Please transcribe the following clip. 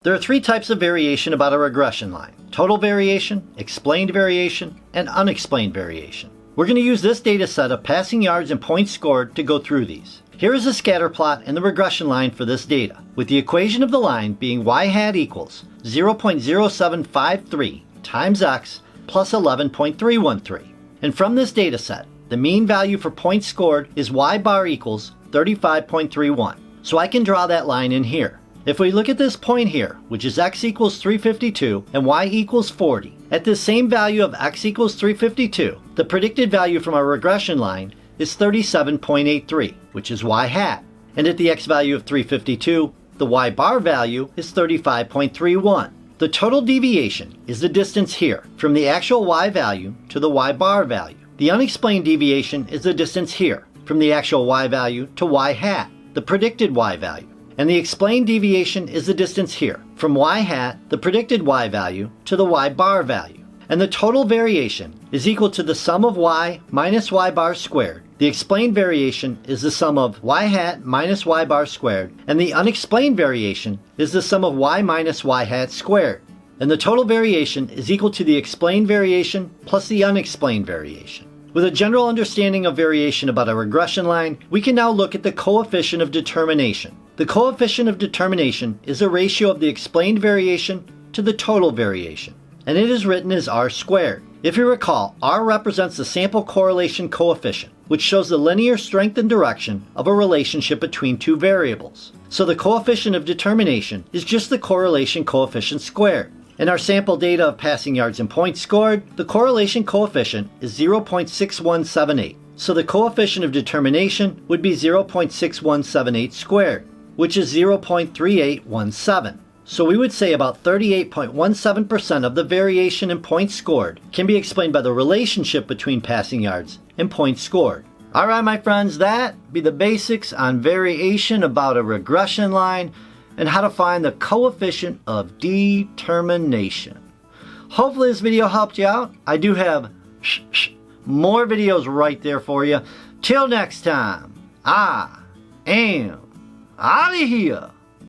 There are three types of variation about a regression line: total variation, explained variation, and unexplained variation. We're going to use this data set of passing yards and points scored to go through these. Here is the scatter plot and the regression line for this data, with the equation of the line being y hat equals 0.0753 times x plus 11.313. And from this data set, the mean value for points scored is y bar equals 35.31. So I can draw that line in here. If we look at this point here, which is x equals 352 and y equals 40, at this same value of x equals 352, the predicted value from our regression line is 37.83, which is y hat. And at the x value of 352, the y bar value is 35.31. The total deviation is the distance here from the actual y value to the y bar value. The unexplained deviation is the distance here from the actual y value to y hat, the predicted y value. And the explained deviation is the distance here from y hat, the predicted y value, to the y bar value. And the total variation is equal to the sum of y minus y bar squared. The explained variation is the sum of y hat minus y bar squared, and the unexplained variation is the sum of y minus y hat squared. And the total variation is equal to the explained variation plus the unexplained variation. With a general understanding of variation about a regression line, we can now look at the coefficient of determination. The coefficient of determination is a ratio of the explained variation to the total variation, and it is written as r squared. If you recall, r represents the sample correlation coefficient, which shows the linear strength and direction of a relationship between two variables. So the coefficient of determination is just the correlation coefficient squared. In our sample data of passing yards and points scored, the correlation coefficient is 0.6178. So the coefficient of determination would be 0.6178 squared, which is 0.3817. So we would say about 38.17% of the variation in points scored can be explained by the relationship between passing yards and points scored. Alright my friends, that be the basics on variation about a regression line and how to find the coefficient of determination. Hopefully this video helped you out. I do have more videos right there for you. Till next time, I am out of here.